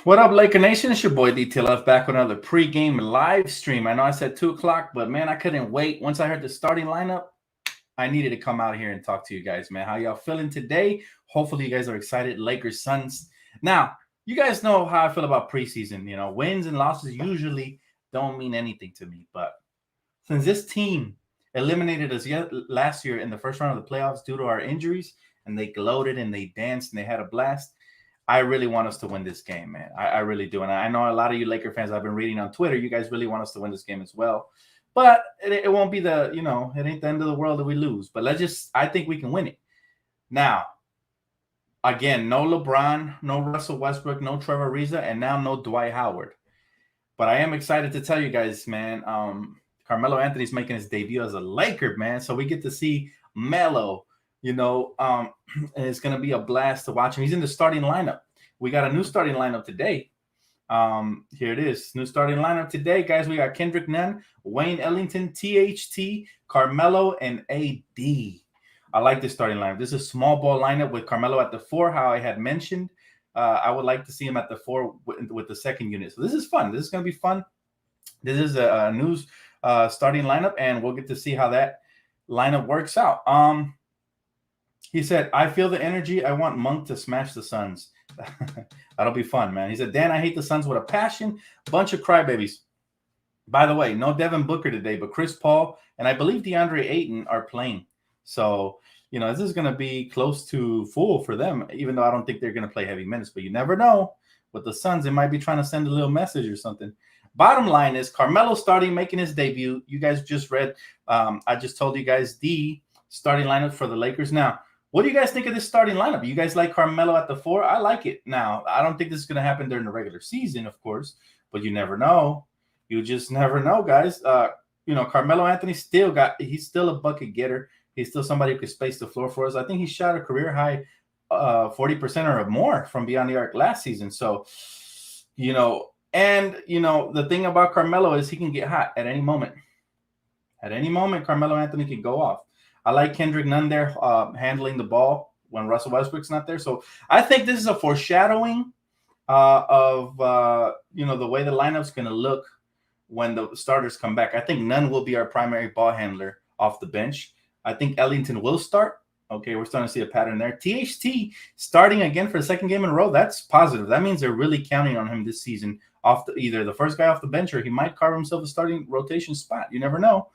What up, Laker Nation? It's your boy Dtlf back with another pregame live stream. I know I said 2 o'clock, but man, I couldn't wait. Once I heard the starting lineup, I needed to come out here and talk to you guys, man. How y'all feeling today? Hopefully, you guys are excited. Lakers, Suns. Now, you guys know how I feel about preseason. You know, wins and losses usually don't mean anything to me. But since this team eliminated us last year in the first round of the playoffs due to our injuries, and they gloated and they danced and they had a blast, I really want us to win this game, man. I really do. And I know a lot of you Laker fans I've been reading on Twitter, you guys really want us to win this game as well. But it won't be it ain't the end of the world if we lose. But I think we can win it. Now, again, no LeBron, no Russell Westbrook, no Trevor Ariza, and now no Dwight Howard. But I am excited to tell you guys, man, Carmelo Anthony's making his debut as a Laker, man. So we get to see Melo. And it's going to be a blast to watch him. He's in the starting lineup. We got a new starting lineup today. Here it is. New starting lineup today, guys. We got Kendrick Nunn, Wayne Ellington, THT, Carmelo, and AD. I like this starting lineup. This is a small ball lineup with Carmelo at the 4, how I had mentioned. I would like to see him at the 4 with the second unit. So this is fun. This is going to be fun. This is a new starting lineup, and we'll get to see how that lineup works out. He said, I feel the energy. I want Monk to smash the Suns. That'll be fun, man. He said, Dan, I hate the Suns with a passion. Bunch of crybabies. By the way, no Devin Booker today, but Chris Paul and I believe DeAndre Ayton are playing. So, this is going to be close to full for them, even though I don't think they're going to play heavy minutes. But you never know. With the Suns, they might be trying to send a little message or something. Bottom line is Carmelo starting, making his debut. You guys just read. I just told you guys the starting lineup for the Lakers. Now, what do you guys think of this starting lineup? You guys like Carmelo at the 4? I like it. Now, I don't think this is going to happen during the regular season, of course, but you never know. You just never know, guys. Carmelo Anthony he's still a bucket getter. He's still somebody who could space the floor for us. I think he shot a career high 40% or more from beyond the arc last season. So, the thing about Carmelo is he can get hot at any moment. At any moment, Carmelo Anthony can go off. I like Kendrick Nunn there handling the ball when Russell Westbrook's not there. So I think this is a foreshadowing of the way the lineup's going to look when the starters come back. I think Nunn will be our primary ball handler off the bench. I think Ellington will start. Okay, we're starting to see a pattern there. THT starting again for the second game in a row. That's positive. That means they're really counting on him this season either the first guy off the bench or he might carve himself a starting rotation spot. You never know.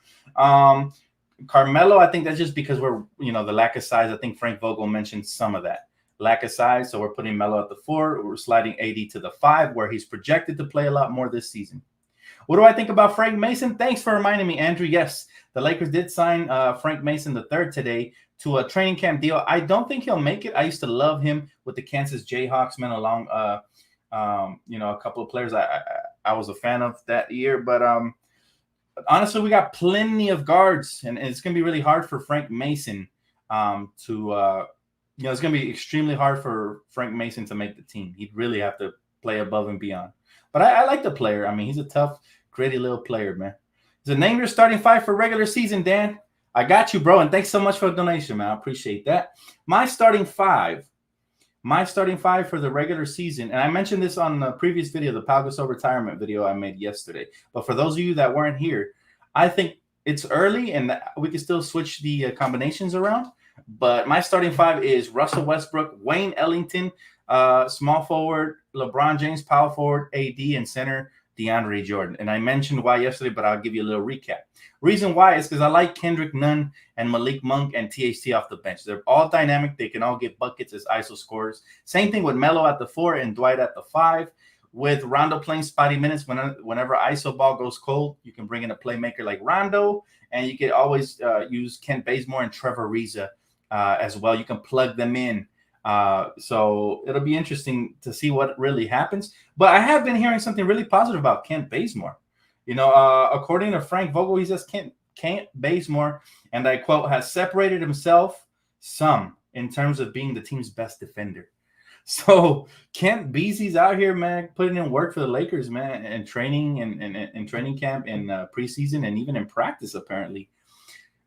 Carmelo, I think that's just because we're, the lack of size. I think Frank Vogel mentioned some of that lack of size. So we're putting Melo at the 4. We're sliding AD to the 5, where he's projected to play a lot more this season. What do I think about Frank Mason? Thanks for reminding me, Andrew. Yes, the Lakers did sign Frank Mason III today to a training camp deal. I don't think he'll make it. I used to love him with the Kansas Jayhawks, man, along, a couple of players I was a fan of that year. But honestly, we got plenty of guards, and it's going to be really hard for Frank Mason it's going to be extremely hard for Frank Mason to make the team. He'd really have to play above and beyond. But I like the player. I mean, he's a tough, gritty little player, man. So name your starting 5 for regular season, Dan. I got you, bro, and thanks so much for the donation, man. I appreciate that. My starting five for the regular season, and I mentioned this on the previous video, the Pau Gasol retirement video I made yesterday. But for those of you that weren't here, I think it's early and we can still switch the combinations around. But my starting 5 is Russell Westbrook, Wayne Ellington, small forward, LeBron James, power forward, AD, and center, DeAndre Jordan. And I mentioned why yesterday, but I'll give you a little recap. Reason why is because I like Kendrick Nunn and Malik Monk and THT off the bench. They're all dynamic. They can all get buckets as ISO scorers. Same thing with Melo at the 4 and Dwight at the 5. With Rondo playing spotty minutes, whenever ISO ball goes cold, you can bring in a playmaker like Rondo, and you can always use Kent Bazemore and Trevor Ariza as well. You can plug them in. So it'll be interesting to see what really happens. But I have been hearing something really positive about Kent Bazemore. According to Frank Vogel, he says Kent Bazemore, and I quote, has separated himself some in terms of being the team's best defender. So Kent Beasley's out here, man, putting in work for the Lakers, man, and training and training camp and preseason and even in practice, apparently.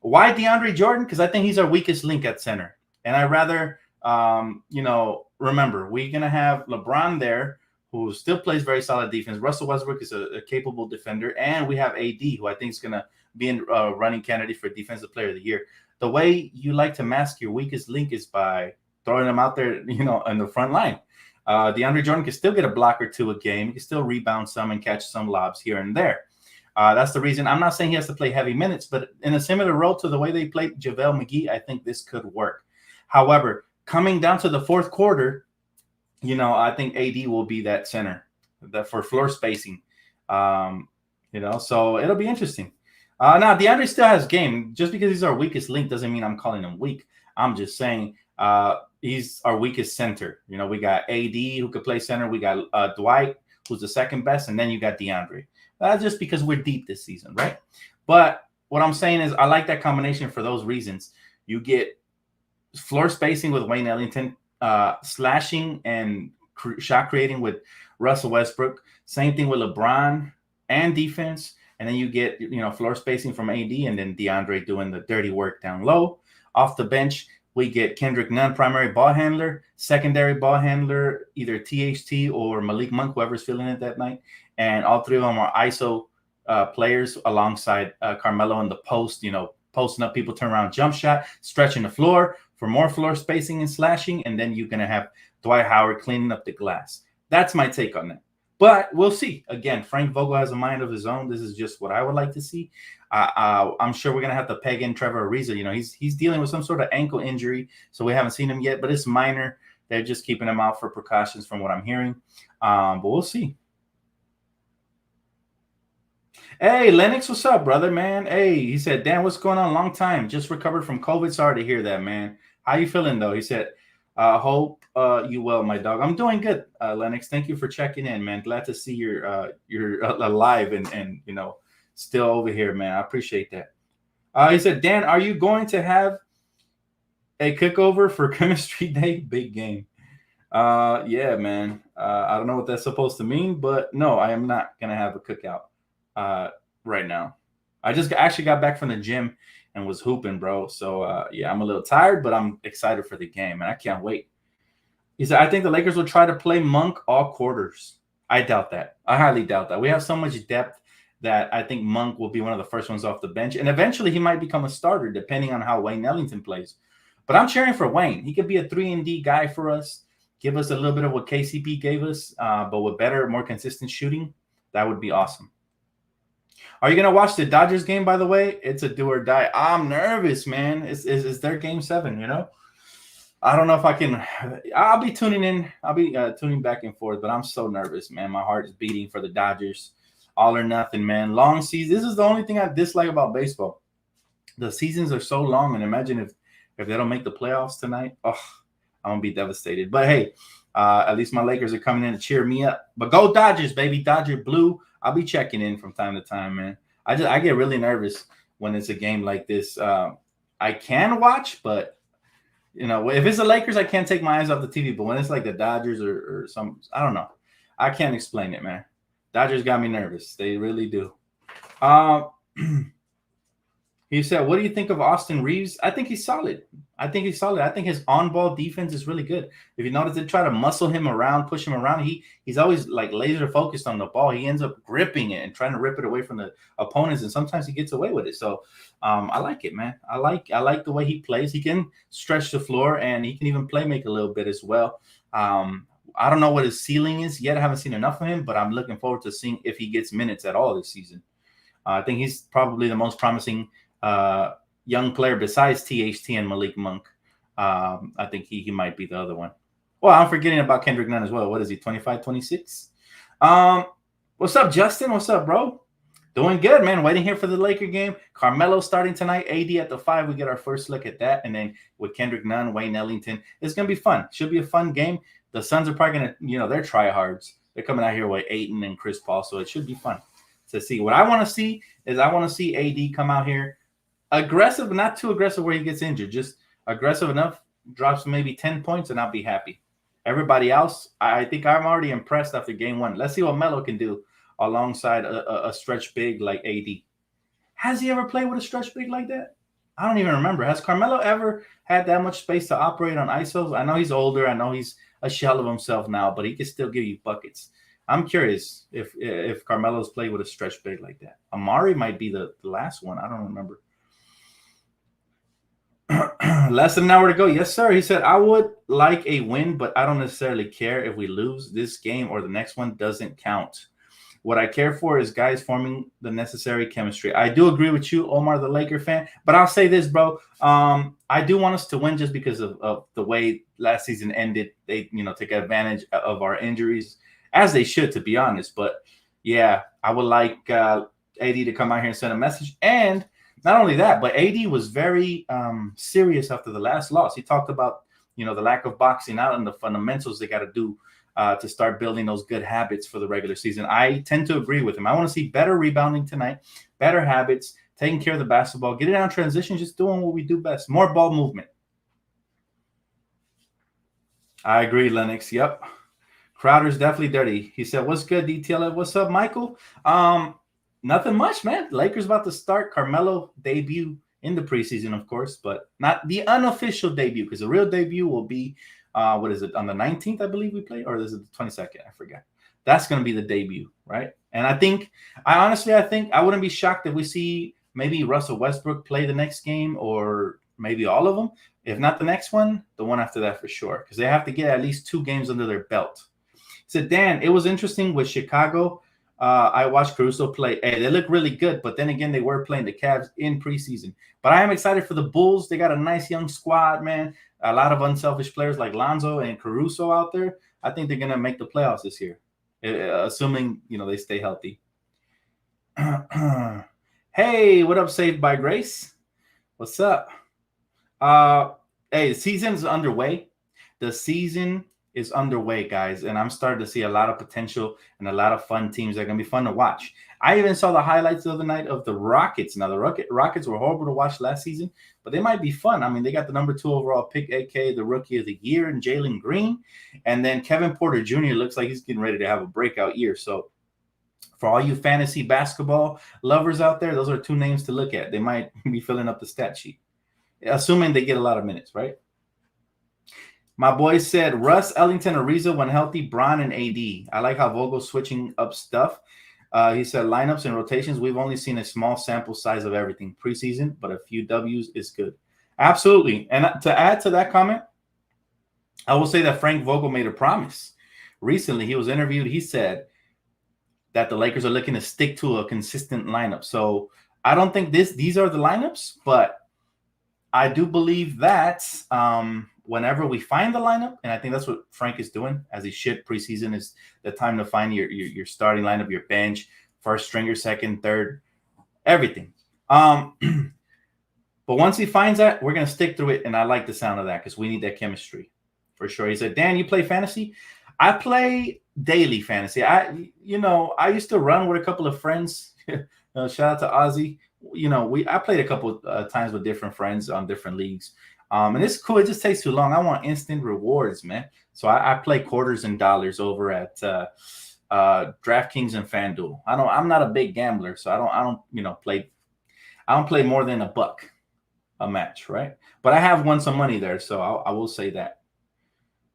Why DeAndre Jordan? Because I think he's our weakest link at center. And I rather, remember, we're going to have LeBron there, who still plays very solid defense. Russell Westbrook is a capable defender, and we have AD, who I think is going to be in running candidate for Defensive Player of the Year. The way you like to mask your weakest link is by throwing them out there, on the front line. DeAndre Jordan can still get a block or two a game. He can still rebound some and catch some lobs here and there. That's the reason. I'm not saying he has to play heavy minutes, but in a similar role to the way they played JaVale McGee, I think this could work. However, coming down to the fourth quarter, I think AD will be that center for floor spacing. So it'll be interesting. Now, DeAndre still has game. Just because he's our weakest link doesn't mean I'm calling him weak. I'm just saying he's our weakest center. We got AD who could play center. We got Dwight, who's the second best, and then you got DeAndre. That's just because we're deep this season, right? But what I'm saying is I like that combination for those reasons. You get floor spacing with Wayne Ellington, slashing and shot creating with Russell Westbrook. Same thing with LeBron and defense. And then you get, floor spacing from AD, and then DeAndre doing the dirty work down low. Off the bench, we get Kendrick Nunn, primary ball handler, secondary ball handler, either THT or Malik Monk, whoever's feeling it that night. And all three of them are ISO players alongside Carmelo in the post, posting up people, turn around, jump shot, stretching the floor for more floor spacing and slashing. And then you're going to have Dwight Howard cleaning up the glass. That's my take on that. But we'll see. Again, Frank Vogel has a mind of his own. This is just what I would like to see. I'm sure we're going to have to peg in Trevor Ariza. He's dealing with some sort of ankle injury, so we haven't seen him yet, but it's minor. They're just keeping him out for precautions from what I'm hearing. But we'll see. Hey, Lennox, what's up, brother, man? Hey, he said, Dan, what's going on? Long time. Just recovered from COVID. Sorry to hear that, man. How you feeling, though? He said, hope you well, my dog. I'm doing good, Lennox. Thank you for checking in, man. Glad to see you're alive and still over here, man. I appreciate that. He said, Dan, are you going to have a cookover for Chemistry Day? Big game. Yeah, man. I don't know what that's supposed to mean, but no, I am not going to have a cookout right now. I just actually got back from the gym and was hooping, bro. So, yeah, I'm a little tired, but I'm excited for the game, and I can't wait. He said, I think the Lakers will try to play Monk all quarters. I doubt that. I highly doubt that. We have so much depth that I think Monk will be one of the first ones off the bench, and eventually he might become a starter depending on how Wayne Ellington plays. But I'm cheering for Wayne. He could be a 3-and-D guy for us, give us a little bit of what KCP gave us, but with better, more consistent shooting. That would be awesome. Are you going to watch the Dodgers game, by the way? It's a do or die. I'm nervous, man. It's their game 7, I don't know if I can. I'll be tuning in. I'll be tuning back and forth, but I'm so nervous, man. My heart is beating for the Dodgers. All or nothing, man. Long season. This is the only thing I dislike about baseball. The seasons are so long, and imagine if they don't make the playoffs tonight. Oh, I'm going to be devastated. But, hey, at least my Lakers are coming in to cheer me up. But go Dodgers, baby. Dodger blue. I'll be checking in from time to time, man. I get really nervous when it's a game like this. I can watch, but if it's the Lakers, I can't take my eyes off the TV. But when it's like the Dodgers or some, I don't know. I can't explain it, man. Dodgers got me nervous. They really do. He said, what do you think of Austin Reeves? I think he's solid. I think his on-ball defense is really good. If you notice, they try to muscle him around, push him around. He's always like laser focused on the ball. He ends up gripping it and trying to rip it away from the opponents, and sometimes he gets away with it. So I like it, man. I like the way he plays. He can stretch the floor, and he can even play make a little bit as well. I don't know what his ceiling is yet. I haven't seen enough of him, but I'm looking forward to seeing if he gets minutes at all this season. I think he's probably the most promising young player besides THT and Malik Monk. I think he might be the other one. Well, I'm forgetting about Kendrick Nunn as well. What is he, 25, 26? What's up, Justin? What's up, bro? Doing good, man. Waiting here for the Laker game. Carmelo starting tonight. AD at the 5. We get our first look at that. And then with Kendrick Nunn, Wayne Ellington, it's going to be fun. Should be a fun game. The Suns are probably going to, they're tryhards. They're coming out here with Ayton and Chris Paul, so it should be fun to see. What I want to see is AD come out here aggressive, but not too aggressive where he gets injured. Just aggressive enough, drops maybe 10 points, and I'll be happy. Everybody else, I think I'm already impressed after game 1. Let's see what Melo can do alongside a stretch big like AD. Has he ever played with a stretch big like that? I don't even remember. Has Carmelo ever had that much space to operate on ISOs? I know he's older. I know he's a shell of himself now, but he can still give you buckets. I'm curious if Carmelo's played with a stretch big like that. Amari might be the last one. I don't remember. Less than an hour to go. Yes, sir. He said, I would like a win, but I don't necessarily care if we lose this game or the next one doesn't count. What I care for is guys forming the necessary chemistry. I do agree with you, Omar, the Laker fan, but I'll say this, bro. I do want us to win just because of the way last season ended. They, take advantage of our injuries, as they should, to be honest. But, yeah, I would like AD to come out here and send a message. And not only that, but AD was very serious after the last loss. He talked about, the lack of boxing out and the fundamentals they got to do to start building those good habits for the regular season. I tend to agree with him. I want to see better rebounding tonight, better habits, taking care of the basketball, getting out transition, just doing what we do best. More ball movement. I agree, Lennox. Yep. Crowder's definitely dirty. He said, what's good, Dtlf? What's up, Michael? Nothing much, man. Lakers about to start. Carmelo debut in the preseason, of course, but not the unofficial debut, because the real debut will be what is it, on the 19th, I believe we play, or is it the 22nd? I forget. That's going to be the debut, right? And I think I wouldn't be shocked if we see maybe Russell Westbrook play the next game, or maybe all of them. If not the next one, the one after that for sure, because they have to get at least 2 games under their belt. He said, Dan, it was interesting with Chicago. I watched Caruso play. Hey, they look really good, but then again, they were playing the Cavs in preseason. But I am excited for the Bulls. They got a nice young squad, man. A lot of unselfish players like Lonzo and Caruso out there. I think they're going to make the playoffs this year, assuming, they stay healthy. Hey, what up, Saved by Grace? What's up? Hey, the season's underway. The season is underway, guys, and I'm starting to see a lot of potential and a lot of fun teams that are going to be fun to watch. I even saw the highlights the other night of the Rockets. Now, the Rockets were horrible to watch last season, but they might be fun. I mean, they got the number 2 overall pick, a.k.a. the Rookie of the Year, and Jalen Green. And then Kevin Porter Jr. looks like he's getting ready to have a breakout year. So for all you fantasy basketball lovers out there, those are 2 names to look at. They might be filling up the stat sheet, assuming they get a lot of minutes, right? My boy said, Russ, Ellington, Ariza when healthy, Bron, and AD. I like how Vogel's switching up stuff. He said, lineups and rotations, we've only seen a small sample size of everything preseason, but a few W's is good. Absolutely. And to add to that comment, I will say that Frank Vogel made a promise. Recently, he was interviewed. He said that the Lakers are looking to stick to a consistent lineup. So I don't think these are the lineups, but I do believe that whenever we find the lineup, and I think that's what Frank is doing, as he should. Preseason is the time to find your starting lineup, your bench, first stringer, second, third, everything. But once he finds that, we're going to stick through it, and I like the sound of that because we need that chemistry for sure. He said, Dan, you play fantasy? I play daily fantasy. I used to run with a couple of friends. Shout out to Ozzy. I played a couple of times with different friends on different leagues. And it's cool. It just takes too long. I want instant rewards, man. So I play quarters and dollars over at DraftKings and FanDuel. I'm not a big gambler, so I don't play more than $1 a match, right? But I have won some money there, so I will say that.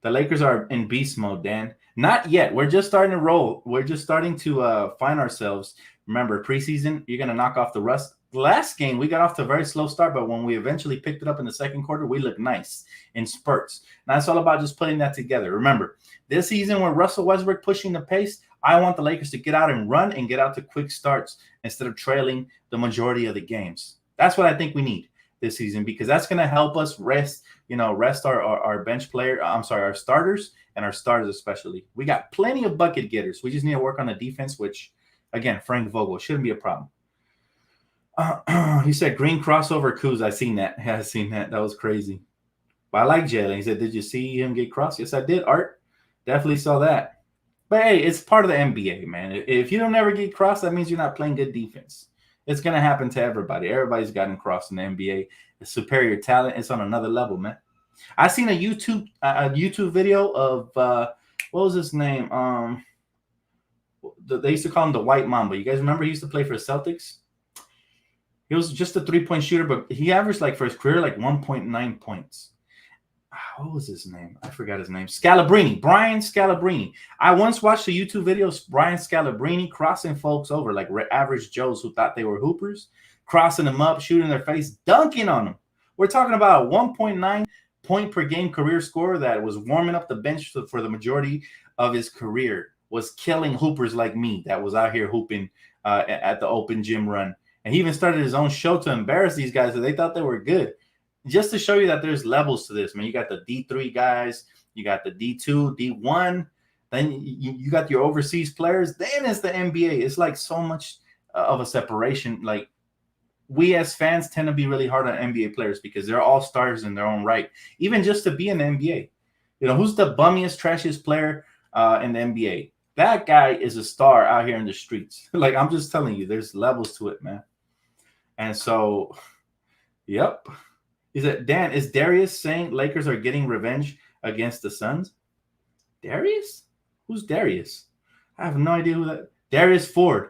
The Lakers are in beast mode, Dan. Not yet. We're just starting to roll. We're just starting to find ourselves. Remember, preseason, you're going to knock off the rust. Last game, we got off to a very slow start, but when we eventually picked it up in the second quarter, we looked nice in spurts. And that's all about just putting that together. Remember, this season when Russell Westbrook pushing the pace, I want the Lakers to get out and run and get out to quick starts instead of trailing the majority of the games. That's what I think we need this season, because that's going to help us rest our bench player. Our starters and our starters especially. We got plenty of bucket getters. We just need to work on the defense, which, again, Frank Vogel shouldn't be a problem. He said green crossover Kuz. I seen that. Yeah, I seen that. That was crazy. But I like Jalen. He said, did you see him get crossed? Yes, I did, Art. Definitely saw that. But, hey, it's part of the NBA, man. If you don't ever get crossed, that means you're not playing good defense. It's going to happen to everybody. Everybody's gotten crossed in the NBA. The superior talent is on another level, man. I seen a YouTube video of what was his name? They used to call him the White Mamba. You guys remember he used to play for the Celtics? He was just a 3-point shooter, but he averaged, for his career, 1.9 points. what was his name? I forgot his name. Scalabrine, Brian Scalabrine. I once watched a YouTube video of Brian Scalabrine crossing folks over, like average Joes who thought they were hoopers, crossing them up, shooting their face, dunking on them. We're talking about a 1.9 point per game career scorer that was warming up the bench for the majority of his career, was killing hoopers like me that was out here hooping at the open gym run. And he even started his own show to embarrass these guys that they thought they were good. Just to show you that there's levels to this, man. You got the D3 guys, you got the D2, D1, then you got your overseas players, then it's the NBA. It's like so much of a separation. Like, we as fans tend to be really hard on NBA players because they're all stars in their own right, even just to be in the NBA. You know, who's the bummiest, trashiest player in the NBA? That guy is a star out here in the streets. Like, I'm just telling you, there's levels to it, man. And so, yep. He said, Dan, is Darius saying Lakers are getting revenge against the Suns? Darius? Who's Darius? I have no idea who that. Darius Ford.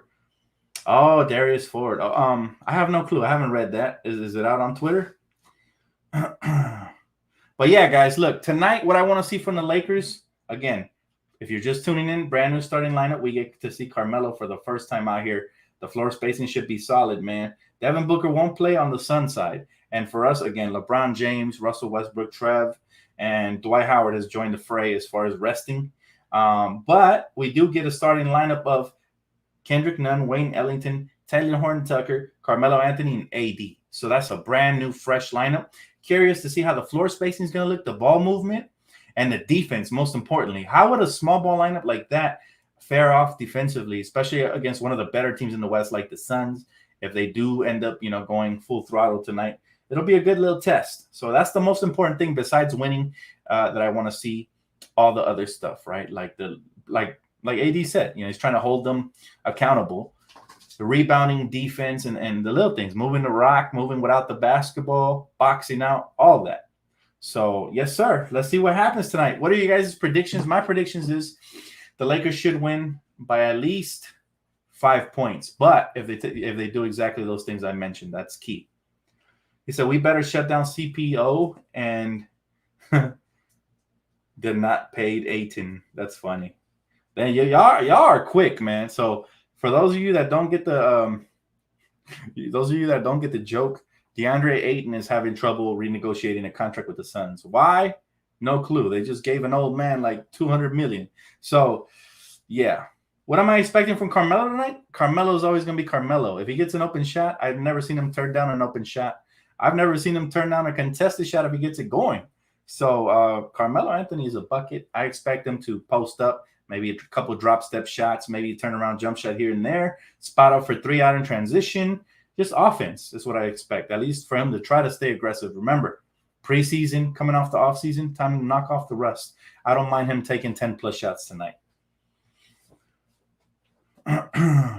Oh, Darius Ford. I have no clue. I haven't read that. Is it out on Twitter? But yeah, guys, look, tonight, what I want to see from the Lakers, again, if you're just tuning in, brand new starting lineup, we get to see Carmelo for the first time out here. The floor spacing should be solid, man. Devin Booker won't play on the Sun side. And for us, again, LeBron James, Russell Westbrook, Trev, and Dwight Howard has joined the fray as far as resting. But we do get a starting lineup of Kendrick Nunn, Wayne Ellington, Taylor Horton-Tucker, Carmelo Anthony, and AD. So that's a brand new, fresh lineup. Curious to see how the floor spacing is going to look, the ball movement, and the defense, most importantly. How would a small ball lineup like that fare off defensively, especially against one of the better teams in the West like the Suns, if they do end up, going full throttle tonight? It'll be a good little test. So that's the most important thing besides winning that I want to see all the other stuff, right? Like AD said, he's trying to hold them accountable. The rebounding, defense, and the little things, moving the rock, moving without the basketball, boxing out, all that. So, yes, sir. Let's see what happens tonight. What are you guys' predictions? My predictions is the Lakers should win by at least 5 points. But if they do exactly those things I mentioned, that's key. He said, we better shut down CPO and did not paid Ayton. That's funny. Then y'all are quick, man. So for those of you that don't get the joke, DeAndre Ayton is having trouble renegotiating a contract with the Suns. Why? No clue. They just gave an old man like $200 million. So yeah. What am I expecting from Carmelo tonight? Carmelo is always going to be Carmelo. If he gets an open shot, I've never seen him turn down an open shot. I've never seen him turn down a contested shot if he gets it going. So Carmelo Anthony is a bucket. I expect him to post up, maybe a couple drop step shots, maybe a turnaround jump shot here and there, spot up for 3 out in transition. Just offense is what I expect, at least for him to try to stay aggressive. Remember, preseason, coming off the offseason, time to knock off the rust. I don't mind him taking 10-plus shots tonight.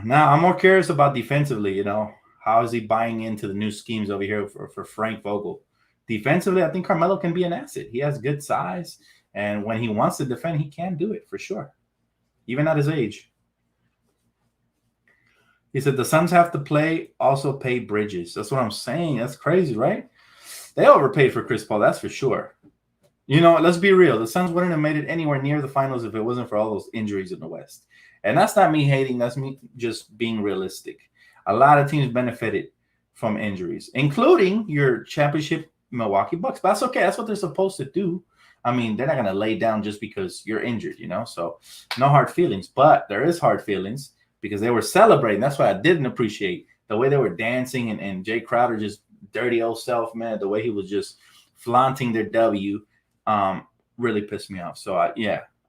Now, I'm more curious about defensively, How is he buying into the new schemes over here for Frank Vogel? Defensively, I think Carmelo can be an asset. He has good size, and when he wants to defend, he can do it for sure, even at his age. He said the Suns have to also pay Bridges. That's what I'm saying. That's crazy, right? They overpaid for Chris Paul, that's for sure. Let's be real. The Suns wouldn't have made it anywhere near the finals if it wasn't for all those injuries in the West. And that's not me hating. That's me just being realistic. A lot of teams benefited from injuries, including your championship Milwaukee Bucks. But that's okay. That's what they're supposed to do. I mean, they're not going to lay down just because you're injured, So no hard feelings. But there is hard feelings because they were celebrating. That's why I didn't appreciate the way they were dancing and Jay Crowder just dirty old self, man. The way he was just flaunting their W really pissed me off. So,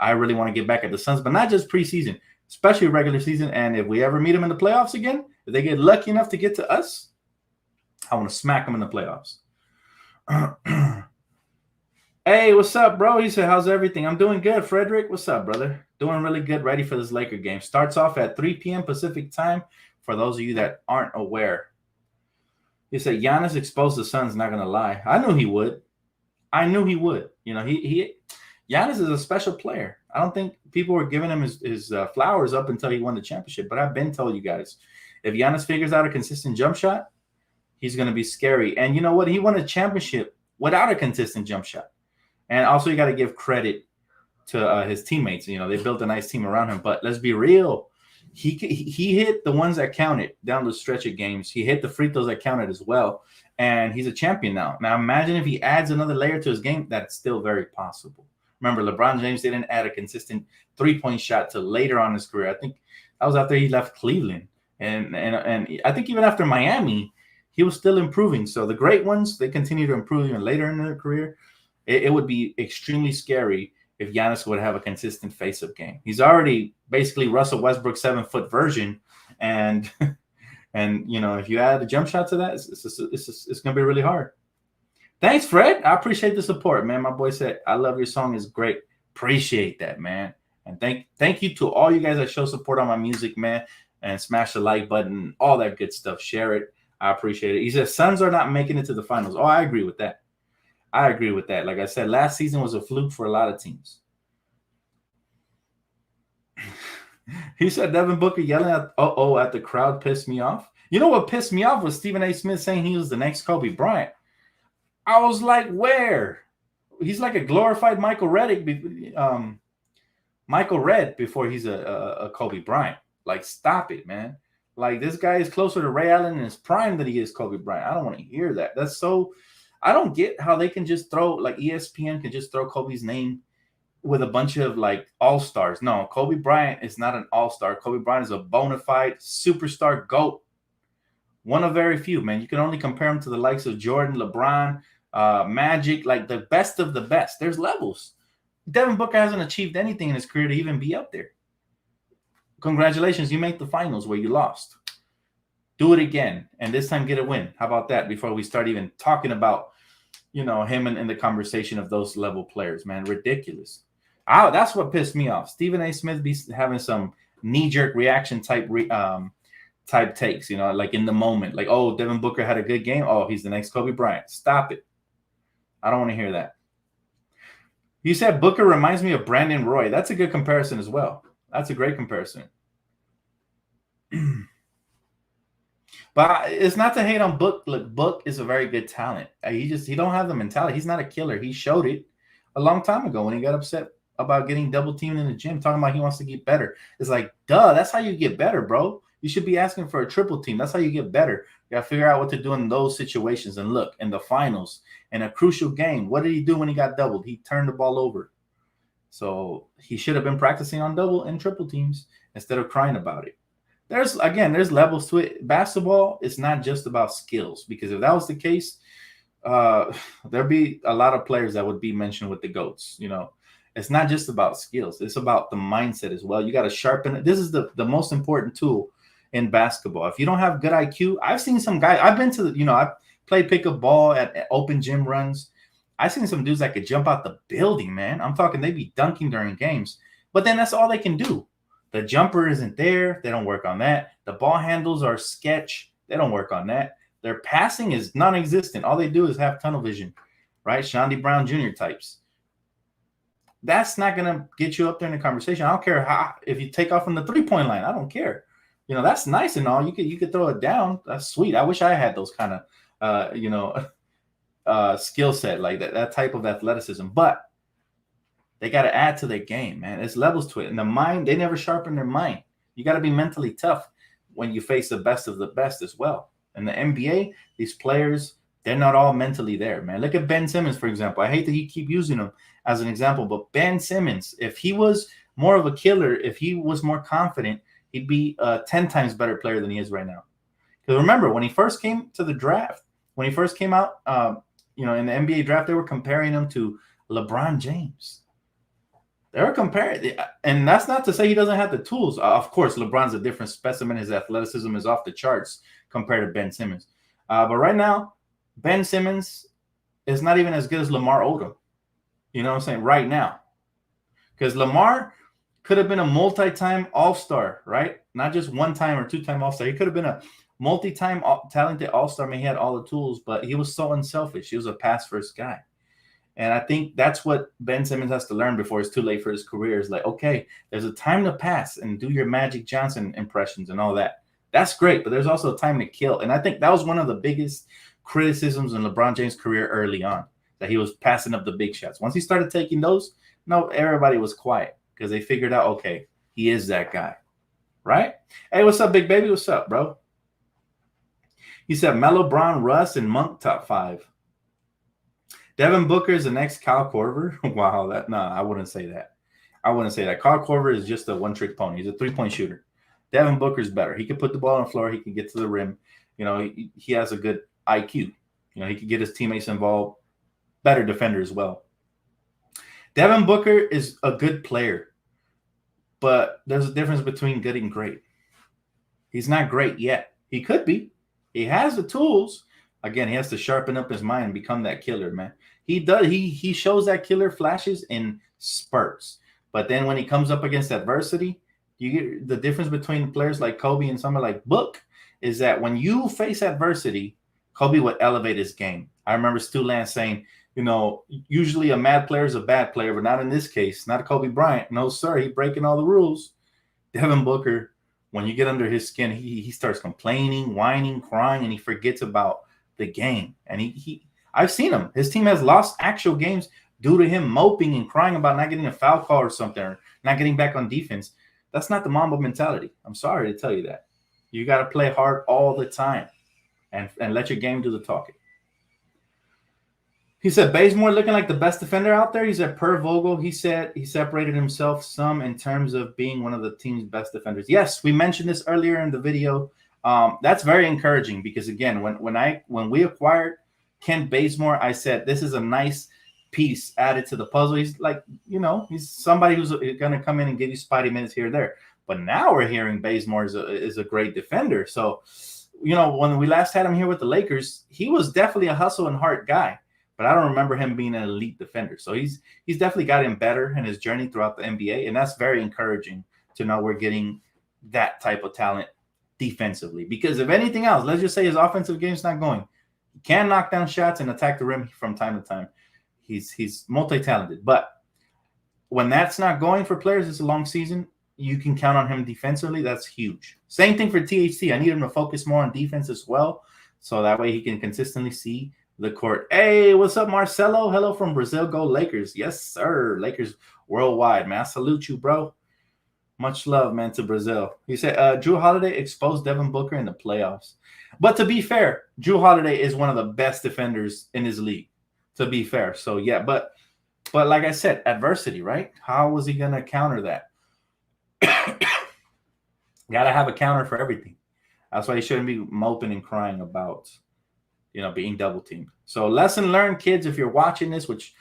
I really want to get back at the Suns, but not just preseason, especially regular season. And if we ever meet them in the playoffs again, if they get lucky enough to get to us, I want to smack them in the playoffs. Hey, what's up, bro? He said, how's everything? I'm doing good. Frederick, what's up, brother? Doing really good. Ready for this Laker game. Starts off at 3 p.m. Pacific time for those of you that aren't aware. He said, Giannis exposed the Suns, not going to lie. I knew he would. Giannis is a special player. I don't think people were giving him his flowers up until he won the championship. But I've been told you guys, if Giannis figures out a consistent jump shot, he's going to be scary. And you know what? He won a championship without a consistent jump shot. And also, you got to give credit to his teammates. You know, they built a nice team around him. But let's be real. He hit the ones that counted down the stretch of games. He hit the free throws that counted as well. And he's a champion now. Now, imagine if he adds another layer to his game. That's still very possible. Remember, LeBron James didn't add a consistent three-point shot till later on in his career. I think that was after he left Cleveland. And I think even after Miami, he was still improving. So the great ones, they continue to improve even later in their career. It would be extremely scary if Giannis would have a consistent face-up game. He's already basically Russell Westbrook's 7-foot version. And you know, if you add a jump shot to that, it's going to be really hard. Thanks, Fred. I appreciate the support, man. My boy said, I love your song. It's great. Appreciate that, man. And thank you to all you guys that show support on my music, man. And smash the like button, all that good stuff. Share it. I appreciate it. He says, Suns are not making it to the finals. Oh, I agree with that. I agree with that. Like I said, last season was a fluke for a lot of teams. He said Devin Booker yelling at at the crowd pissed me off. You know what pissed me off was Stephen A. Smith saying he was the next Kobe Bryant. I was like, where? He's like a glorified Michael Redd before he's a Kobe Bryant. Like, stop it, man. Like, this guy is closer to Ray Allen in his prime than he is Kobe Bryant. I don't want to hear that. That's so – I don't get how they can just throw – like ESPN can just throw Kobe's name with a bunch of, like, all-stars. No, Kobe Bryant is not an all-star. Kobe Bryant is a bona fide superstar GOAT. One of very few, man. You can only compare him to the likes of Jordan, LeBron, Magic, like the best of the best. There's levels. Devin Booker hasn't achieved anything in his career to even be up there. Congratulations, you made the finals where you lost. Do it again, and this time get a win. How about that before we start even talking about, you know, him in the conversation of those level players, man? Ridiculous. That's what pissed me off. Stephen A. Smith be having some knee-jerk reaction type takes, you know, like in the moment. Like, oh, Devin Booker had a good game. Oh, he's the next Kobe Bryant. Stop it. I don't want to hear that. You said Booker reminds me of Brandon Roy. That's a good comparison as well. That's a great comparison. But it's not to hate on Book. Look, Book is a very good talent. He don't have the mentality. He's not a killer. He showed it a long time ago when he got upset about getting double teamed in the gym, talking about he wants to get better. It's like, duh, that's how you get better, bro. You should be asking for a triple team. That's how you get better. You got to figure out what to do in those situations. And look, in the finals, in a crucial game, what did he do when he got doubled? He turned the ball over. So he should have been practicing on double and triple teams instead of crying about it. There's levels to it. Basketball is not just about skills, because if that was the case, there'd be a lot of players that would be mentioned with the GOATs. You know, it's not just about skills. It's about the mindset as well. You got to sharpen it. This is the most important tool in basketball. If you don't have good IQ, I've seen some guys. I've been to I've played pickup ball at open gym runs. I've seen some dudes that could jump out the building, man. I'm talking they be dunking during games, but then that's all they can do. The jumper isn't there. They don't work on that. The ball handles are sketch. They don't work on that. Their passing is non-existent. All they do is have tunnel vision, right? Shandy Brown Jr. types. That's not going to get you up there in the conversation. I don't care how, if you take off from the three-point line. I don't care. You know, that's nice and all. You could throw it down. That's sweet. I wish I had those kind of, skill set, like that type of athleticism. But they got to add to their game, man. There's levels to it. And the mind, they never sharpen their mind. You got to be mentally tough when you face the best of the best as well. In the NBA, these players, they're not all mentally there, man. Look at Ben Simmons, for example. I hate that you keep using him as an example, but Ben Simmons, if he was more of a killer, if he was more confident, he'd be a 10 times better player than he is right now. Because remember, when he first came to the draft, when he first came out, in the NBA draft, they were comparing him to LeBron James. They were comparing, and that's not to say he doesn't have the tools. Of course, LeBron's a different specimen. His athleticism is off the charts compared to Ben Simmons. But right now, Ben Simmons is not even as good as Lamar Odom. You know what I'm saying? Right now. Because Lamar could have been a multi-time all-star, right? Not just one-time or two-time all-star. He could have been a multi-time talented all-star. I mean, he had all the tools, but he was so unselfish. He was a pass-first guy. And I think that's what Ben Simmons has to learn before it's too late for his career. Is like, okay, there's a time to pass and do your Magic Johnson impressions and all that. That's great, but there's also a time to kill. And I think that was one of the biggest criticisms in LeBron James' career early on. that he was passing up the big shots. Once he started taking those, no, everybody was quiet because they figured out, okay, he is that guy, right? Hey, what's up, big baby? What's up, bro? He said Melo, Braun, Russ, and Monk top 5. Devin Booker is the next Kyle Korver. Wow, I wouldn't say that. I wouldn't say that. Kyle Korver is just a one-trick pony. He's a three-point shooter. Devin Booker's better. He can put the ball on the floor. He can get to the rim. You know, he has a good IQ. You know, he can get his teammates involved. Better defender as well. Devin Booker is a good player, but there's a difference between good and great. He's not great yet. He could be. He has the tools. Again, he has to sharpen up his mind and become that killer, man. He does. He shows that killer flashes in spurts. But then when he comes up against adversity, you get the difference between players like Kobe and someone like Book is that when you face adversity, Kobe would elevate his game. I remember Stu Lance saying, you know, usually a mad player is a bad player, but not in this case. Not Kobe Bryant. No, sir. He's breaking all the rules. Devin Booker, when you get under his skin, he starts complaining, whining, crying, and he forgets about the game. And I've seen him. His team has lost actual games due to him moping and crying about not getting a foul call or something, or not getting back on defense. That's not the Mamba mentality. I'm sorry to tell you that. You got to play hard all the time and let your game do the talking. He said Bazemore looking like the best defender out there. He said per Vogel, he said he separated himself some in terms of being one of the team's best defenders. Yes, we mentioned this earlier in the video. That's very encouraging because, again, when we acquired Kent Bazemore, I said this is a nice piece added to the puzzle. He's like, you know, he's somebody who's going to come in and give you spotty minutes here or there. But now we're hearing Bazemore is a great defender. So, you know, when we last had him here with the Lakers, he was definitely a hustle and heart guy. But I don't remember him being an elite defender. So he's definitely gotten better in his journey throughout the NBA. And that's very encouraging to know we're getting that type of talent defensively. Because if anything else, let's just say his offensive game's not going. He can knock down shots and attack the rim from time to time. He's multi-talented. But when that's not going for players, it's a long season, you can count on him defensively. That's huge. Same thing for THC. I need him to focus more on defense as well. So that way he can consistently see the court. Hey, what's up, Marcelo? Hello from Brazil. Go Lakers. Yes, sir. Lakers worldwide, man. I salute you, bro. Much love, man, to Brazil. He said, Drew Holiday exposed Devin Booker in the playoffs. But to be fair, Drew Holiday is one of the best defenders in his league, to be fair. So, yeah, but like I said, adversity, right? How was he going to counter that? Got to have a counter for everything. That's why he shouldn't be moping and crying about, you know, being double teamed. So lesson learned, kids, if you're watching this, which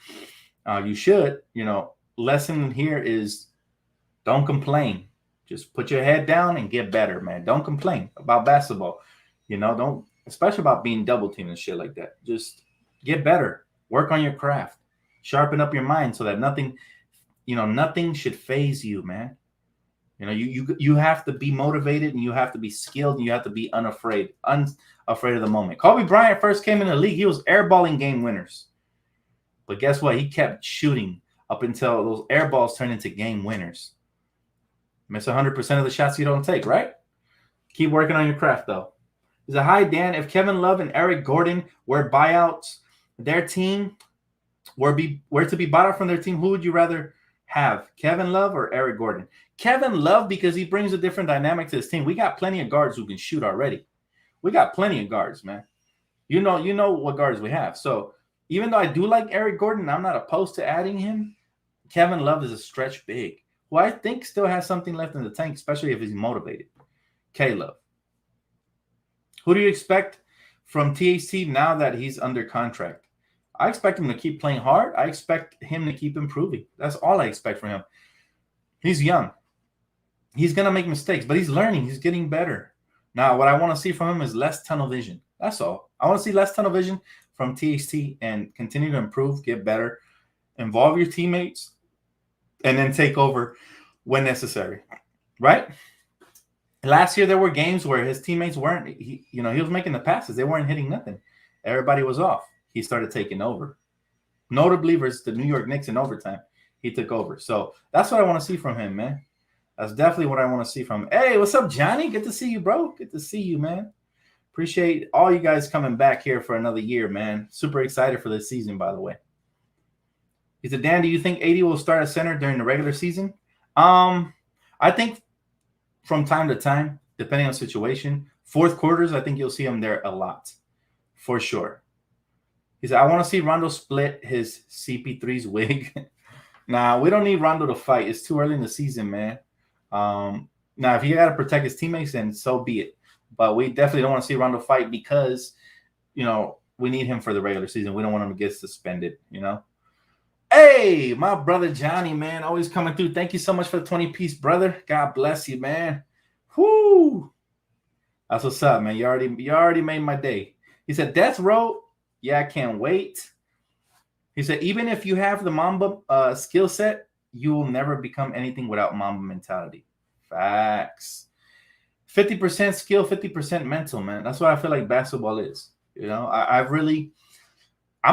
you should, you know, lesson here is don't complain. Just put your head down and get better, man. Don't complain about basketball. You know, don't, especially about being double teamed and shit like that. Just get better. Work on your craft. Sharpen up your mind so that nothing should phase you, man. You know, you have to be motivated and you have to be skilled and you have to be unafraid of the moment. Kobe Bryant first came in the league. He was airballing game winners. But guess what? He kept shooting up until those air balls turned into game winners. Miss 100% of the shots you don't take, right? Keep working on your craft, though. He said, hi, Dan. If Kevin Love and Eric Gordon were buyouts, their team were to be bought out from their team, who would you rather have, Kevin Love or Eric Gordon? Kevin Love, because he brings a different dynamic to his team. We got plenty of guards who can shoot already. We got plenty of guards, man. You know what guards we have. So even though I do like Eric Gordon, I'm not opposed to adding him. Kevin Love is a stretch big, who I think still has something left in the tank, especially if he's motivated. K-Love. Who do you expect from THC now that he's under contract? I expect him to keep playing hard. I expect him to keep improving. That's all I expect from him. He's young. He's going to make mistakes, but he's learning. He's getting better. Now, what I want to see from him is less tunnel vision. That's all. I want to see less tunnel vision from THC and continue to improve, get better, involve your teammates, and then take over when necessary, right? Last year, there were games where his teammates weren't, he was making the passes. They weren't hitting nothing. Everybody was off. He started taking over. Notably versus the New York Knicks in overtime, he took over. So that's what I want to see from him, man. That's definitely what I want to see from him. Hey, what's up, Johnny? Good to see you, bro. Good to see you, man. Appreciate all you guys coming back here for another year, man. Super excited for this season, by the way. He said, Dan, do you think AD will start at center during the regular season? I think from time to time, depending on the situation, fourth quarters, I think you'll see him there a lot, for sure. He said, I want to see Rondo split his CP3's wig. Nah, we don't need Rondo to fight. It's too early in the season, man. Now, if he got to protect his teammates, then so be it. But we definitely don't want to see Rondo fight because, we need him for the regular season. We don't want him to get suspended, Hey, my brother Johnny, man, always coming through. Thank you so much for the 20-piece, brother. God bless you, man. Whoo! That's what's up, man. You already made my day. He said, Death Row. Yeah, I can't wait. He said, even if you have the Mamba skill set, you will never become anything without Mamba mentality. Facts. 50% skill, 50% mental, man. That's what I feel like basketball is. I'm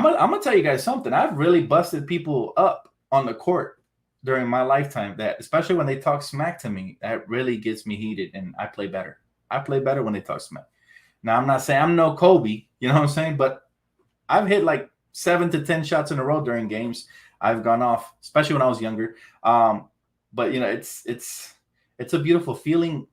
gonna tell you guys something. I've really busted people up on the court during my lifetime. That, especially when they talk smack to me, that really gets me heated, and I play better. I play better when they talk smack. Now, I'm not saying I'm no Kobe, you know what I'm saying, but I've hit like 7 to 10 shots in a row during games. I've gone off, especially when I was younger. But it's a beautiful feeling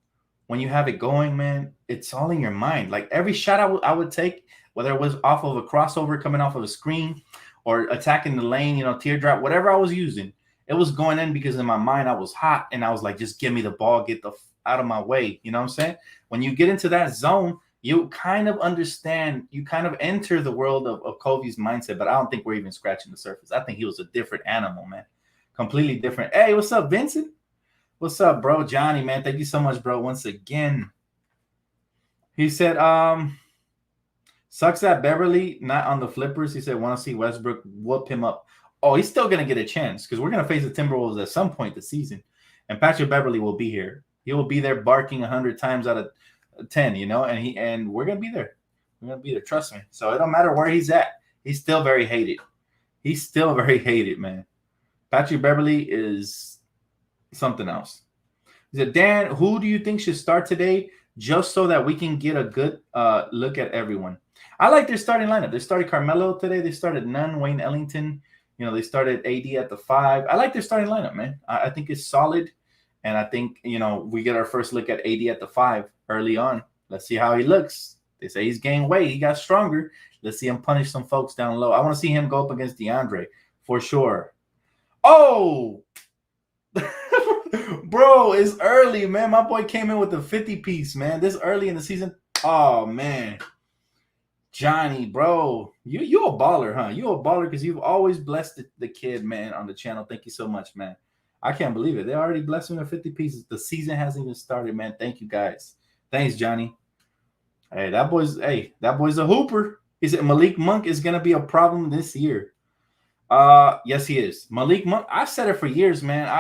when you have it going, man. It's all in your mind. Like every shot I would take, whether it was off of a crossover coming off of a screen or attacking the lane, teardrop, whatever I was using, it was going in because in my mind I was hot and I was like, just give me the ball, get the out of my way. You know what I'm saying? When you get into that zone, you kind of understand, you kind of enter the world of Kobe's mindset, but I don't think we're even scratching the surface. I think he was a different animal, man. Completely different. Hey, what's up, Vincent? What's up, bro? Johnny, man. Thank you so much, bro. Once again. He said, sucks that Beverly not on the flippers. He said, want to see Westbrook whoop him up. Oh, he's still going to get a chance because we're going to face the Timberwolves at some point this season. And Patrick Beverly will be here. He will be there barking 100 times out of 10, and we're going to be there. We're going to be there. Trust me. So it don't matter where he's at. He's still very hated. He's still very hated, man. Patrick Beverly is something else. He said, Dan, who do you think should start today just so that we can get a good look at everyone? I like their starting lineup. They started Carmelo today. They started Nunn, Wayne Ellington. They started AD at the 5. I like their starting lineup, man. I think it's solid. And I think, we get our first look at AD at the 5 early on. Let's see how he looks. They say he's gained weight. He got stronger. Let's see him punish some folks down low. I want to see him go up against DeAndre for sure. Oh, bro, it's early, man. My boy came in with the 50-piece, man. This early in the season. Oh, man. Johnny, bro, you a baller, huh? You a baller because you've always blessed the kid, man, on the channel. Thank you so much, man. I can't believe it. They already blessed me with 50 pieces. The season hasn't even started, man. Thank you, guys. Thanks, Johnny. Hey, that boy's a hooper. He said Malik Monk is going to be a problem this year. Yes, he is. Malik Monk, I've said it for years, man.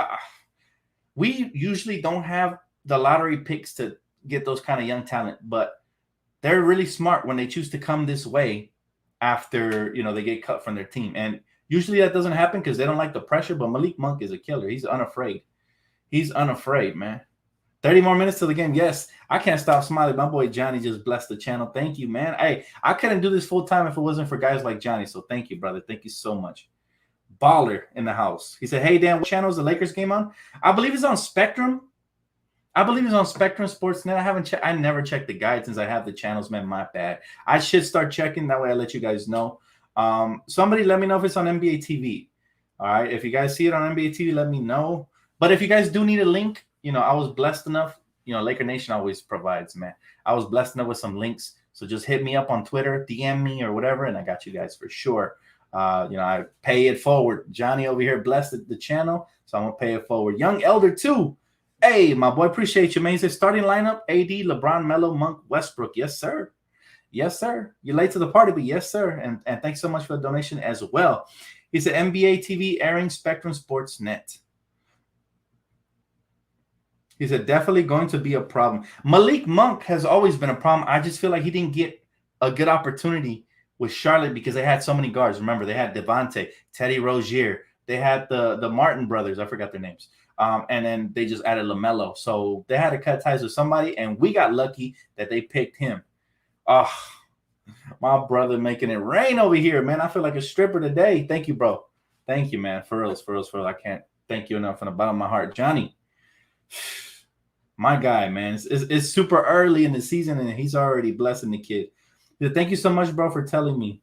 We usually don't have the lottery picks to get those kind of young talent, but they're really smart when they choose to come this way after, they get cut from their team. And usually that doesn't happen because they don't like the pressure, but Malik Monk is a killer. He's unafraid. He's unafraid, man. 30 more minutes to the game. Yes, I can't stop smiling. My boy Johnny just blessed the channel. Thank you, man. Hey, I couldn't do this full time if it wasn't for guys like Johnny. So thank you, brother. Thank you so much. Baller in the house. He said, hey, Dan, what channel is the Lakers game on? I believe it's on Spectrum. Sportsnet. I haven't checked. I never checked the guide since I have the channels, man. My bad. I should start checking. That way I let you guys know. Somebody let me know if it's on NBA TV. All right. If you guys see it on NBA TV, let me know. But if you guys do need a link, I was blessed enough. Laker Nation always provides, man. I was blessed enough with some links. So just hit me up on Twitter, DM me or whatever, and I got you guys for sure. I pay it forward. Johnny over here blessed the channel, so I'm going to pay it forward. Young Elder, too. Hey, my boy, appreciate you, man. He says, starting lineup, AD, LeBron, Melo, Monk, Westbrook. Yes, sir. Yes, sir. You're late to the party, but yes, sir. And thanks so much for the donation as well. He said, NBA TV airing Spectrum Sports Net. He said, definitely going to be a problem. Malik Monk has always been a problem. I just feel like he didn't get a good opportunity with Charlotte because they had so many guards. Remember, they had Devontae, Teddy Rozier. They had the Martin brothers. I forgot their names. And then they just added LaMelo. So they had to cut ties with somebody, and we got lucky that they picked him. Oh, my brother making it rain over here, man. I feel like a stripper today. Thank you, bro. Thank you, man. For reals, for reals, for reals. I can't thank you enough from the bottom of my heart. Johnny, my guy, man. It's super early in the season, and he's already blessing the kid. Thank you so much, bro, for telling me.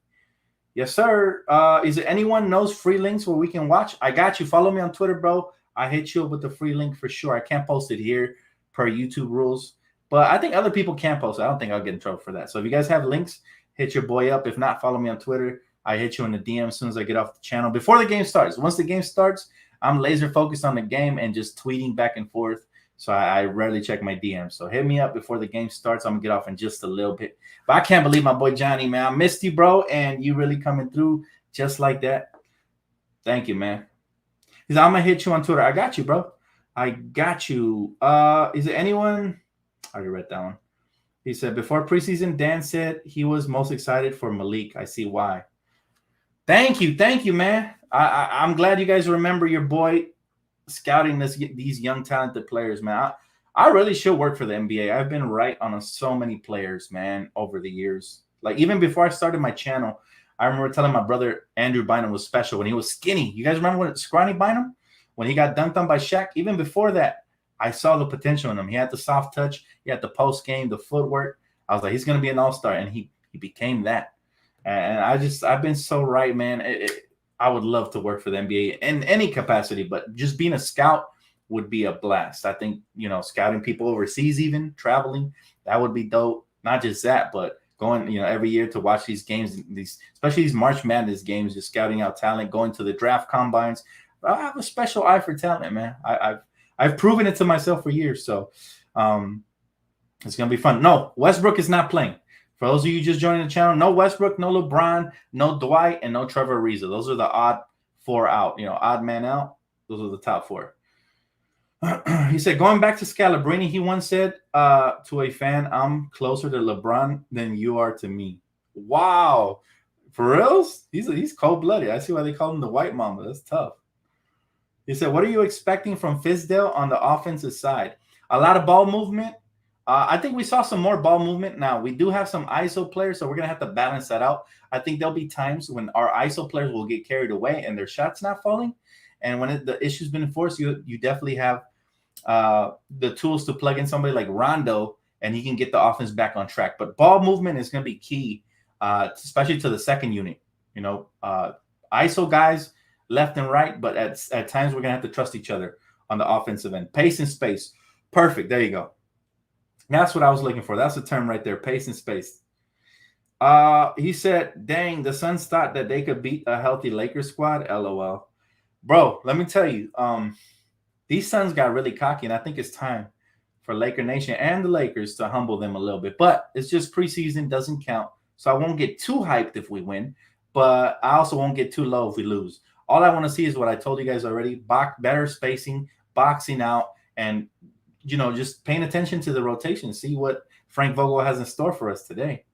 Yes, sir. Is there anyone knows free links where we can watch? I got you. Follow me on Twitter, bro. I hit you up with the free link for sure. I can't post it here per YouTube rules, but I think other people can post it. I don't think I'll get in trouble for that. So if you guys have links, hit your boy up. If not, follow me on Twitter. I hit you in the DM as soon as I get off the channel before the game starts. Once the game starts, I'm laser focused on the game and just tweeting back and forth. So I rarely check my DMs. So hit me up before the game starts. I'm going to get off in just a little bit. But I can't believe my boy Johnny, man. I missed you, bro, and you really coming through just like that. Thank you, man. He's I'm going to hit you on Twitter. I got you, bro. I got you. Is there anyone? I already read that one. He said, before preseason, Dan said he was most excited for Malik. I see why. Thank you, man. I'm glad you guys remember your boy scouting these young talented players, man. I really should work for the NBA. I've been right on so many players, man, over the years. Like even before I started my channel, I remember telling my brother Andrew Bynum was special when he was skinny. You guys remember when Scrawny Bynum? When he got dunked on by Shaq? Even before that, I saw the potential in him. He had the soft touch. He had the post game, the footwork. I was like, he's going to be an all-star, and he became that. And I've been so right, man. I would love to work for the NBA in any capacity, but just being a scout would be a blast. I think, scouting people overseas, even traveling, that would be dope. Not just that, but going, every year to watch these games, especially these March Madness games, just scouting out talent, going to the draft combines. I have a special eye for talent, man. I've proven it to myself for years. So it's going to be fun. No, Westbrook is not playing. For those of you just joining the channel, no Westbrook, no LeBron, no Dwight, and no Trevor Ariza. Those are the odd four out. Odd man out. Those are the top four. He said, going back to Scalabrini, he once said to a fan, I'm closer to LeBron than you are to me. Wow. For reals? He's cold-blooded. I see why they call him the White Mamba. That's tough. He said, what are you expecting from Fizdale on the offensive side? A lot of ball movement. I think we saw some more ball movement. Now, we do have some ISO players, so we're going to have to balance that out. I think there'll be times when our ISO players will get carried away and their shots not falling. And when the issue's been enforced, you definitely have the tools to plug in somebody like Rondo, and he can get the offense back on track. But ball movement is going to be key, especially to the second unit. ISO guys left and right, but at times we're going to have to trust each other on the offensive end. Pace and space. Perfect. There you go. That's what I was looking for. That's the term right there, pace and space. He said, dang, the Suns thought that they could beat a healthy Lakers squad. LOL. Bro, let me tell you, these Suns got really cocky, and I think it's time for Laker Nation and the Lakers to humble them a little bit. But it's just preseason, doesn't count. So I won't get too hyped if we win, but I also won't get too low if we lose. All I want to see is what I told you guys already, better spacing, boxing out, and just paying attention to the rotation, see what Frank Vogel has in store for us today.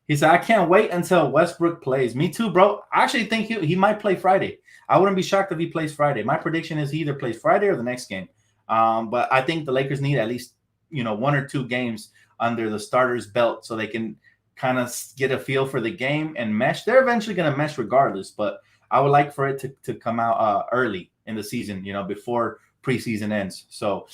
He said, I can't wait until Westbrook plays. Me too, bro. I actually think he might play Friday. I wouldn't be shocked if he plays Friday. My prediction is he either plays Friday or the next game. But I think the Lakers need at least, 1 or 2 games under the starter's belt so they can kind of get a feel for the game and mesh. They're eventually going to mesh regardless, but I would like for it to come out early in the season, before preseason ends. So,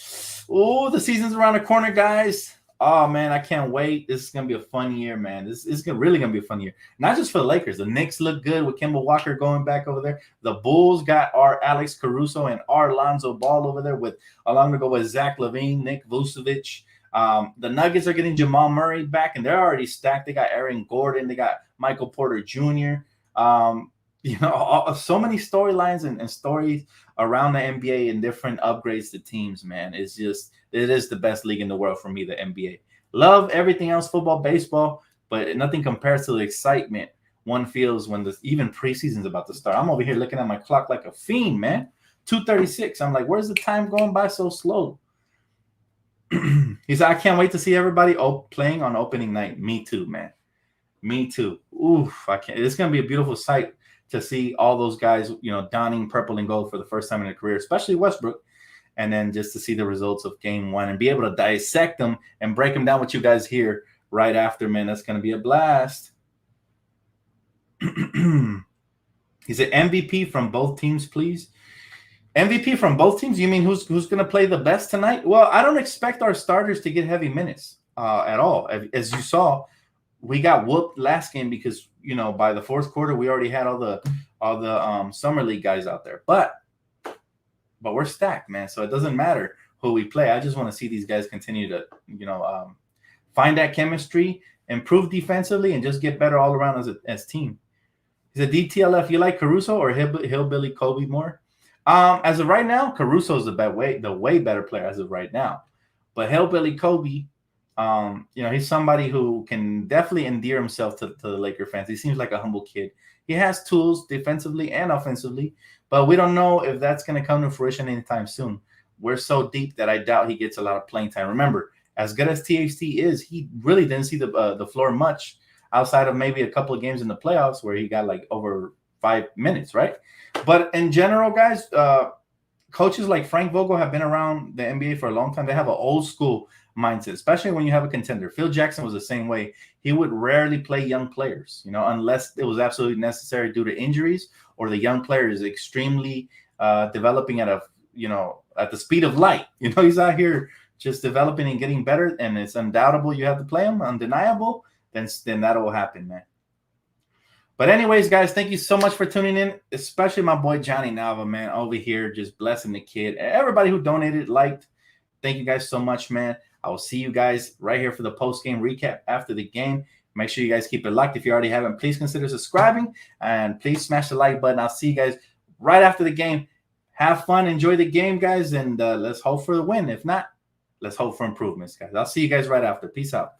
the season's around the corner, guys. Oh, man, I can't wait. This is going to be a fun year, man. This is really going to be a fun year. Not just for the Lakers. The Knicks look good with Kemba Walker going back over there. The Bulls got our Alex Caruso and our Lonzo Ball over there along to go with Zach LaVine, Nick Vucevic. The Nuggets are getting Jamal Murray back, and they're already stacked. They got Aaron Gordon. They got Michael Porter Jr. So many storylines and stories around the NBA and different upgrades to teams, man. It is the best league in the world for me, the NBA. Love everything else, football, baseball, but nothing compares to the excitement one feels when even preseason's about to start. I'm over here looking at my clock like a fiend, man. 2:36. I'm like, where's the time going by so slow? He said, I can't wait to see everybody playing on opening night. Me too, man. Me too. Oof, I can't. It's going to be a beautiful sight to see all those guys, donning purple and gold for the first time in their career, especially Westbrook, and then just to see the results of game 1 and be able to dissect them and break them down with you guys here right after, man. That's going to be a blast. He said MVP from both teams, please. MVP from both teams? You mean who's going to play the best tonight? Well, I don't expect our starters to get heavy minutes at all. As you saw, we got whooped last game because, you know, by the fourth quarter we already had all the summer league guys out there. But we're stacked, man. So it doesn't matter who we play. I just want to see these guys continue to, you know, find that chemistry, improve defensively, and just get better all around as team. He's a Dtlf. You like Caruso or Hillbilly Kobe more? As of right now, Caruso is the way better player as of right now. But Hillbilly Kobe, you know, he's somebody who can definitely endear himself to the Laker fans. He seems like a humble kid. He has tools defensively and offensively, but we don't know if that's going to come to fruition anytime soon. We're so deep that I doubt he gets a lot of playing time. Remember, as good as THT is, he really didn't see the floor much outside of maybe a couple of games in the playoffs where he got like over 5 minutes, right? But in general, guys, coaches like Frank Vogel have been around the NBA for a long time. They have an old school mindset, especially when you have a contender. Phil Jackson was the same way. He would rarely play young players, you know, unless it was absolutely necessary due to injuries or the young player is extremely developing at the speed of light. You know, he's out here just developing and getting better, and it's undoubtable you have to play him, undeniable, then that will happen, man. But anyways, guys, thank you so much for tuning in, especially my boy Johnny Nava, man, over here just blessing the kid. Everybody who donated, liked, thank you guys so much, man. I will see you guys right here for the post-game recap after the game. Make sure you guys keep it locked. If you already haven't, please consider subscribing, and please smash the like button. I'll see you guys right after the game. Have fun, enjoy the game, guys, and let's hope for the win. If not, let's hope for improvements, guys. I'll see you guys right after. Peace out.